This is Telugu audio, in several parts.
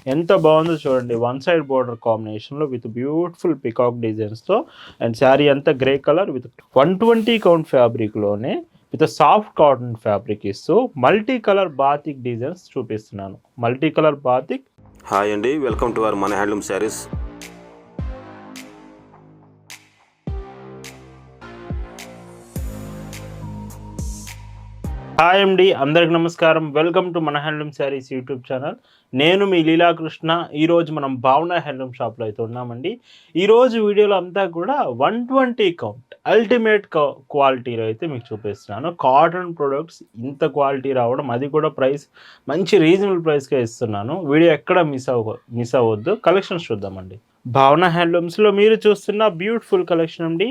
ఎంత బాగుందో చూడండి, వన్ సైడ్ బోర్డర్ కాంబినేషన్లో విత్ బ్యూటిఫుల్ పికాక్ డిజైన్స్తో. అండ్ శారీ అంతా గ్రే కలర్ విత్ 120 కౌంట్ ఫ్యాబ్రిక్లోనే విత్ సాఫ్ట్ కాటన్ ఫ్యాబ్రిక్ ఇస్తూ మల్టీ కలర్ బాతిక్ డిజైన్స్ చూపిస్తున్నాను. Multi colour batik. హాయ్ అండి, వెల్కమ్ టు అవర్ మన హ్యాండ్లూమ్ శారీస్. హాయ్ అండి, అందరికి నమస్కారం. వెల్కమ్ టు మన హ్యాండ్లూమ్ శారీస్ యూట్యూబ్ ఛానల్. నేను మీ లీలాకృష్ణ. ఈరోజు మనం భావన హ్యాండ్లూమ్ షాప్లో అయితే ఉన్నామండి. ఈరోజు వీడియోలో అంతా కూడా 120 కౌంట్ అల్టిమేట్ క్వాలిటీలో అయితే మీకు చూపిస్తున్నాను. కాటన్ ప్రొడక్ట్స్ ఇంత క్వాలిటీ రావడం, అది కూడా ప్రైస్ మంచి రీజనబుల్ ప్రైస్కే ఇస్తున్నాను. వీడియో ఎక్కడ మిస్ అవ్వద్దు. కలెక్షన్స్ చూద్దామండి. భావన హ్యాండ్లూమ్స్లో మీరు చూస్తున్న బ్యూటిఫుల్ కలెక్షన్ అండి.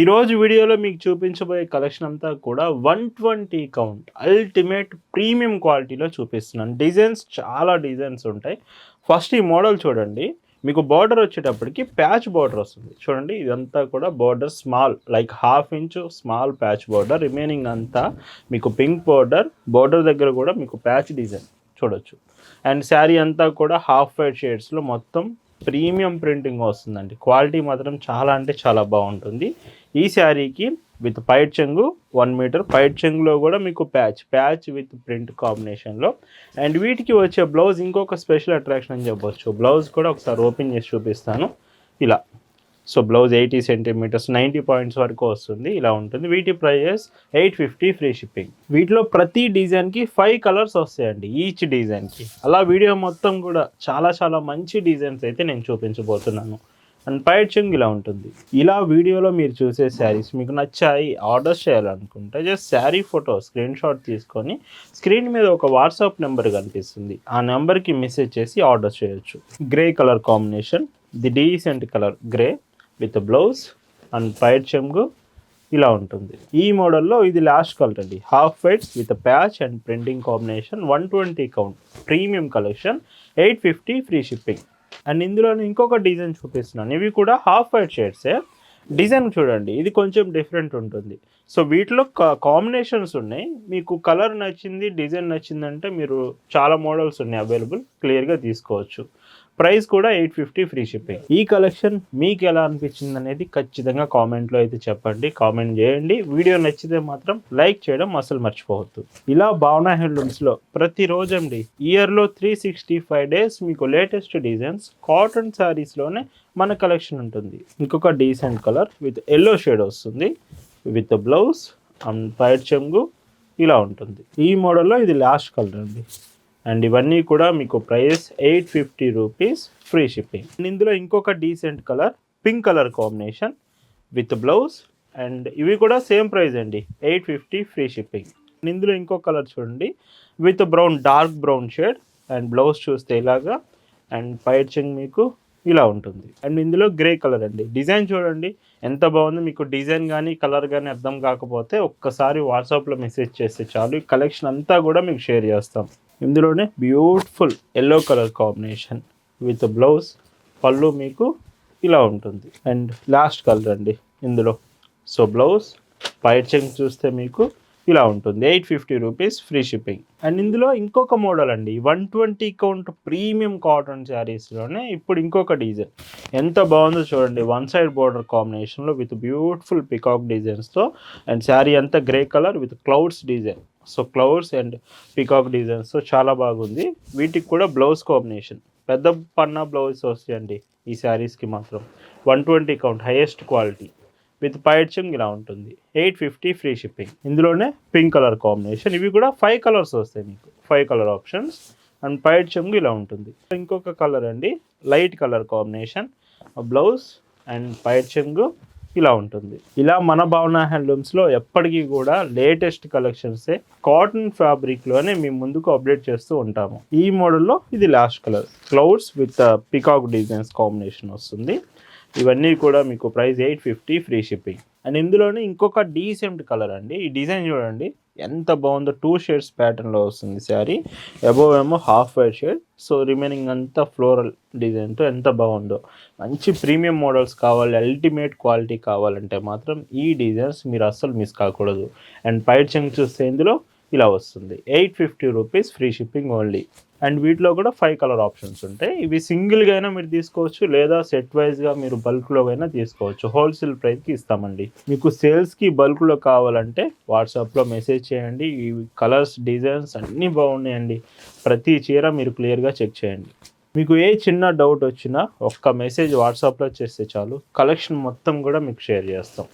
ఈరోజు వీడియోలో మీకు చూపించబోయే కలెక్షన్ అంతా కూడా 120 కౌంట్ అల్టిమేట్ ప్రీమియం క్వాలిటీలో చూపిస్తున్నాను. డిజైన్స్ చాలా డిజైన్స్ ఉంటాయి. ఫస్ట్ ఈ మోడల్ చూడండి. మీకు బార్డర్ వచ్చేటప్పటికి ప్యాచ్ బార్డర్ వస్తుంది. చూడండి, ఇదంతా కూడా border small, like 1/2 inch small patch border. Remaining అంతా మీకు పింక్ బార్డర్ దగ్గర కూడా మీకు ప్యాచ్ డిజైన్ చూడొచ్చు. అండ్ శారీ అంతా కూడా హాఫ్ వైట్ షేడ్స్లో మొత్తం ప్రీమియం ప్రింటింగ్ వస్తుందండి. క్వాలిటీ మాత్రం చాలా అంటే చాలా బాగుంటుంది. ఈ శారీకి విత్ పైట్ చెంగు 1 మీటర్, పైట్ చెంగులో కూడా మీకు ప్యాచ్ విత్ ప్రింట్ కాంబినేషన్లో. అండ్ వీటికి వచ్చే బ్లౌజ్ ఇంకొక స్పెషల్ అట్రాక్షన్ అని చెప్పొచ్చు. బ్లౌజ్ కూడా ఒకసారి ఓపెన్ చేసి చూపిస్తాను. ఇలా సో బ్లౌజ్ 80 సెంటీమీటర్స్ 90 పాయింట్స్ వరకు వస్తుంది. ఇలా ఉంటుంది. వీటి ప్రైజెస్ 850 ఫ్రీ షిప్పింగ్. వీటిలో ప్రతి డిజైన్కి 5 కలర్స్ వస్తాయండి, ఈచ్ డిజైన్కి. అలా వీడియో మొత్తం కూడా చాలా చాలా మంచి డిజైన్స్ అయితే నేను చూపించబోతున్నాను. అండ్ పైట్ చెంగు ఇలా ఉంటుంది. ఇలా వీడియోలో మీరు చూసే శారీస్ మీకు నచ్చాయి, ఆర్డర్ చేయాలనుకుంటే just sari photo screen shot తీసుకొని స్క్రీన్ మీద ఒక వాట్సాప్ నెంబర్ కనిపిస్తుంది, ఆ నెంబర్కి మెసేజ్ చేసి ఆర్డర్ చేయొచ్చు. Grey colour combination, the decent colour grey with blouse and పైట్ చెంగు ఇలా ఉంటుంది. ఈ మోడల్లో ఇది లాస్ట్ కలర్ అండి, half white with patch and printing combination. 120 count premium collection, 850 free shipping. And ఇందులో ఇంకొక డిజైన్ చూపిస్తున్నాను. ఇవి కూడా హాఫ్ వైట్ షేడ్సే. డిజైన్ చూడండి, ఇది కొంచెం డిఫరెంట్ ఉంటుంది. సో వీటిలో కాంబినేషన్స్ ఉన్నాయి. మీకు కలర్ నచ్చింది, డిజైన్ నచ్చిందంటే మీరు చాలా మోడల్స్ ఉన్నాయి అవైలబుల్, క్లియర్గా తీసుకోవచ్చు. ప్రైస్ కూడా 850 ఫ్రీ షిప్పింగ్. ఈ కలెక్షన్ మీకు ఎలా అనిపించింది అనేది ఖచ్చితంగా కామెంట్లో అయితే చెప్పండి, కామెంట్ చేయండి. వీడియో నచ్చితే మాత్రం లైక్ చేయడం అసలు మర్చిపోవద్దు. ఇలా భావన హ్యాండ్లూమ్స్లో ప్రతిరోజు అండి, ఇయర్లో 365 డేస్ మీకు లేటెస్ట్ డిజైన్స్ కాటన్ శారీస్లోనే మన కలెక్షన్ ఉంటుంది. ఇంకొక decent colour with yellow shade వస్తుంది విత్ బ్లౌజ్ అండ్ పైట్ చెంగు ఇలా ఉంటుంది. ఈ మోడల్లో ఇది లాస్ట్ కలర్ అండి. అండ్ ఇవన్నీ కూడా మీకు price 850 rupees free shipping. And ఇందులో ఇంకొక decent colour pink colour combination with blouse. And ఇవి కూడా సేమ్ ప్రైస్ అండి, 850 ఫ్రీ షిప్పింగ్. అండ్ ఇందులో ఇంకో కలర్ చూడండి with brown, dark brown shade. And blouse చూస్తే ఇలాగా అండ్ పైట్ చెంగ్ మీకు ఇలా ఉంటుంది. అండ్ ఇందులో గ్రే కలర్ అండి. డిజైన్ చూడండి ఎంత బాగుంది. మీకు డిజైన్ కానీ కలర్ కానీ అర్థం కాకపోతే ఒక్కసారి వాట్సాప్లో మెసేజ్ చేస్తే చాలు, ఈ కలెక్షన్ అంతా కూడా మీకు షేర్ చేస్తాం. ఇందులోనే beautiful yellow colour combination with blouse, పళ్ళు మీకు ఇలా ఉంటుంది. అండ్ లాస్ట్ కలర్ అండి ఇందులో. సో బ్లౌజ్ పైట్ చెంగ్ చూస్తే మీకు ఇలా ఉంటుంది, 850 రూపీస్ ఫ్రీ షిప్పింగ్. అండ్ ఇందులో ఇంకొక మోడల్ అండి, 120 కౌంట్ ప్రీమియం కాటన్ శారీస్లోనే ఇప్పుడు ఇంకొక డిజైన్. ఎంత బాగుందో చూడండి, వన్ సైడ్ బోర్డర్ కాంబినేషన్లో విత్ బ్యూటిఫుల్ పికాక్ డిజైన్స్తో. అండ్ శారీ అంతా grey colour with clouds design. So clouds and peacock డిజైన్స్తో చాలా బాగుంది. వీటికి కూడా బ్లౌజ్ కాంబినేషన్ పెద్ద పన్నా బ్లౌజ్ వస్తాయండి ఈ శారీస్కి మాత్రం. 120 కౌంట్ హైయెస్ట్ క్వాలిటీ విత్ పైట్ చెంగ్ ఇలా ఉంటుంది, 850 ఫ్రీ షిప్పింగ్. ఇందులోనే పింక్ కలర్ కాంబినేషన్. ఇవి కూడా 5 కలర్స్ వస్తాయి మీకు, 5 కలర్ ఆప్షన్స్. అండ్ పైట్ చెంగు ఇలా ఉంటుంది. ఇంకొక కలర్ అండి, light colour combination, blouse and పైట్ చెంగు ఇలా ఉంటుంది. ఇలా మన భావన హ్యాండ్లూమ్స్లో ఎప్పటికీ కూడా లేటెస్ట్ కలెక్షన్సే కాటన్ ఫ్యాబ్రిక్లోనే మేము ముందుకు అప్డేట్ చేస్తూ ఉంటాము. ఈ మోడల్లో ఇది last colour, clouds with peacock designs combination వస్తుంది. ఇవన్నీ కూడా మీకు ప్రైస్ 850 ఫ్రీ షిప్పింగ్. అండ్ ఇందులోనే ఇంకొక డీసెంట్ కలర్ అండి. ఈ డిజైన్ చూడండి ఎంత బాగుందో, 2 షేడ్స్ ప్యాటర్న్లో వస్తుంది శారీ. అబోవ్ ఏమో half white shade, so remaining అంతా ఫ్లోరల్ డిజైన్తో ఎంత బాగుందో. మంచి ప్రీమియం మోడల్స్ కావాలి, అల్టిమేట్ క్వాలిటీ కావాలంటే మాత్రం ఈ డిజైన్స్ మీరు అస్సలు మిస్ కాకూడదు. అండ్ పైట్ చెంగ్ చూస్తే ఇందులో ఇలా వస్తుంది, 850 rupees free shipping only. And వీటిలో కూడా 5 కలర్ ఆప్షన్స్ ఉంటాయి. ఇవి సింగిల్గా అయినా మీరు తీసుకోవచ్చు, లేదా సెట్ వైజ్గా మీరు బల్క్లో అయినా తీసుకోవచ్చు. హోల్సేల్ ప్రైస్కి ఇస్తామండి. మీకు సేల్స్కి బల్క్లో కావాలంటే వాట్సాప్లో మెసేజ్ చేయండి. ఈ కలర్స్, డిజైన్స్ అన్నీ బాగున్నాయండి. ప్రతి చీర మీరు క్లియర్గా చెక్ చేయండి. మీకు ఏ చిన్న డౌట్ వచ్చినా ఒక్క మెసేజ్ వాట్సాప్లో చేస్తే చాలు, కలెక్షన్ మొత్తం కూడా మీకు షేర్ చేస్తాం.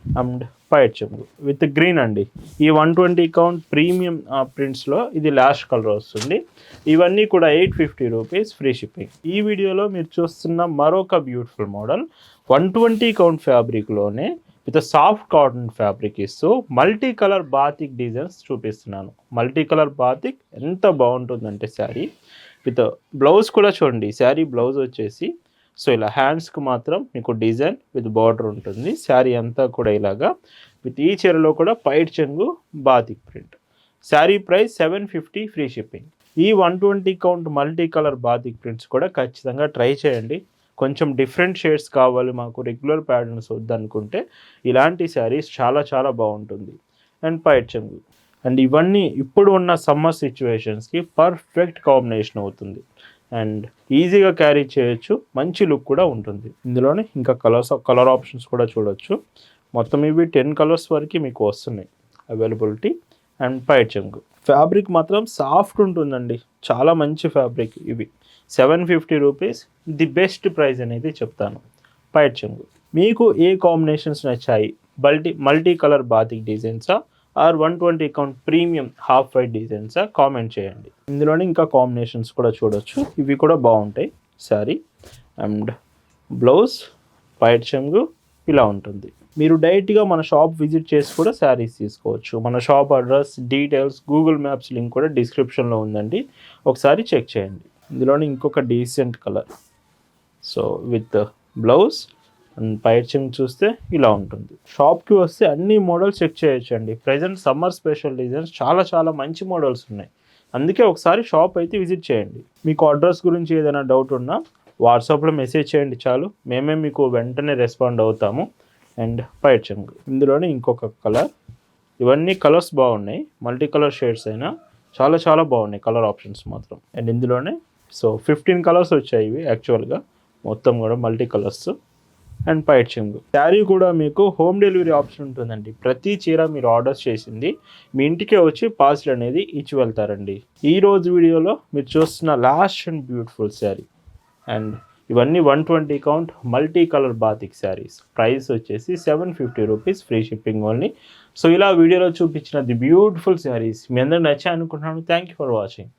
అండ్ వైట్ చెంగు విత్ గ్రీన్ అండి. ఈ 120 కౌంట్ ప్రీమియం ప్రింట్స్లో ఇది లాస్ట్ కలర్ వస్తుంది. ఇవన్నీ కూడా 850 రూపీస్ ఫ్రీ షిప్పింగ్. ఈ వీడియోలో మీరు చూస్తున్న మరొక బ్యూటిఫుల్ మోడల్ 120 కౌంట్ ఫ్యాబ్రిక్లోనే విత్ సాఫ్ట్ కాటన్ ఫ్యాబ్రిక్ ఇస్తూ మల్టీ కలర్ బాతిక్ డిజైన్స్ చూపిస్తున్నాను. మల్టీ కలర్ బాతిక్ ఎంత బాగుంటుందంటే శారీ విత్ బ్లౌజ్ కూడా చూడండి. శారీ బ్లౌజ్ వచ్చేసి సో ఇలా హ్యాండ్స్కి మాత్రం మీకు డిజైన్ విత్ బార్డర్ ఉంటుంది. శారీ అంతా కూడా ఇలాగా విత్ ఈ చీరలో కూడా పైట్ చెంగు batik print. Sari price 750 free shipping. ఈ 120 count multi colour batik prints కూడా ఖచ్చితంగా ట్రై చేయండి. కొంచెం డిఫరెంట్ షేడ్స్ కావాలి, మాకు రెగ్యులర్ ప్యాటర్న్స్ వద్దనుకుంటే ఇలాంటి శారీస్ చాలా చాలా బాగుంటుంది. అండ్ పైట్ చెంగు. అండ్ ఇవన్నీ ఇప్పుడు ఉన్న సమ్మర్ సిచ్యువేషన్స్కి పర్ఫెక్ట్ కాంబినేషన్ అవుతుంది. అండ్ ఈజీగా క్యారీ చేయొచ్చు, మంచి లుక్ కూడా ఉంటుంది. ఇందులోనే ఇంకా కలర్ ఆప్షన్స్ కూడా చూడొచ్చు. మొత్తం ఇవి 10 కలర్స్ వరకు మీకు వస్తున్నాయి అవైలబిలిటీ. అండ్ పైట్ చెంగు ఫ్యాబ్రిక్ మాత్రం సాఫ్ట్ ఉంటుందండి, చాలా మంచి ఫ్యాబ్రిక్. ఇవి 750 రూపీస్ ది బెస్ట్ ప్రైస్ అనేది చెప్తాను. పైట్ చెంగు మీకు ఏ కాంబినేషన్స్ నచ్చాయి? మల్టీ కలర్ బాతిక్ డిజైన్సా or 120 count premium half white డిజైన్సా కామెంట్ చేయండి. ఇందులోనే ఇంకా కాంబినేషన్స్ కూడా చూడొచ్చు, ఇవి కూడా బాగుంటాయి. శారీ అండ్ బ్లౌజ్ పైట్ చెంగు ఇలా ఉంటుంది. మీరు డైరెక్ట్గా మన షాప్ విజిట్ చేసి కూడా శారీస్ తీసుకోవచ్చు. మన shop address, details, Google maps link కూడా డిస్క్రిప్షన్లో ఉందండి, ఒకసారి చెక్ చేయండి. ఇందులోనే ఇంకొక decent colour so with blouse and పైట్ చెంగు చూస్తే ఇలా ఉంటుంది. షాప్కి వస్తే అన్ని మోడల్స్ చెక్ చేయొచ్చండి. ప్రజెంట్ సమ్మర్ స్పెషల్ డిజైన్స్ చాలా చాలా మంచి మోడల్స్ ఉన్నాయి. అందుకే ఒకసారి షాప్ అయితే విజిట్ చేయండి. మీకు అడ్రస్ గురించి ఏదైనా డౌట్ ఉన్నా వాట్సాప్లో మెసేజ్ చేయండి చాలు, మేమే మీకు వెంటనే రెస్పాండ్ అవుతాము. అండ్ పైట్ చెంగు ఇందులోనే ఇంకొక కలర్. ఇవన్నీ కలర్స్ బాగున్నాయి, మల్టీ కలర్ షేడ్స్ అయినా చాలా చాలా బాగున్నాయి కలర్ ఆప్షన్స్ మాత్రం. అండ్ ఇందులోనే సో 15 కలర్స్ వచ్చాయి ఇవి యాక్చువల్గా, మొత్తం కూడా మల్టీ కలర్స్. అండ్ పైట్ చెంగు శారీ కూడా మీకు హోమ్ డెలివరీ ఆప్షన్ ఉంటుందండి. ప్రతి చీర మీరు ఆర్డర్స్ చేసింది మీ ఇంటికే వచ్చి పార్సిల్ అనేది ఇచ్చి వెళ్తారండి. ఈరోజు వీడియోలో మీరు చూస్తున్న last and beautiful sari. And ఇవన్నీ 120 count multi colour batik saris. Price వచ్చేసి 750 rupees free shipping only. So ఇలా వీడియోలో చూపించిన ది బ్యూటిఫుల్ శారీస్ మీ అందరూ నచ్చాయి అనుకుంటున్నాను. Thank you for watching.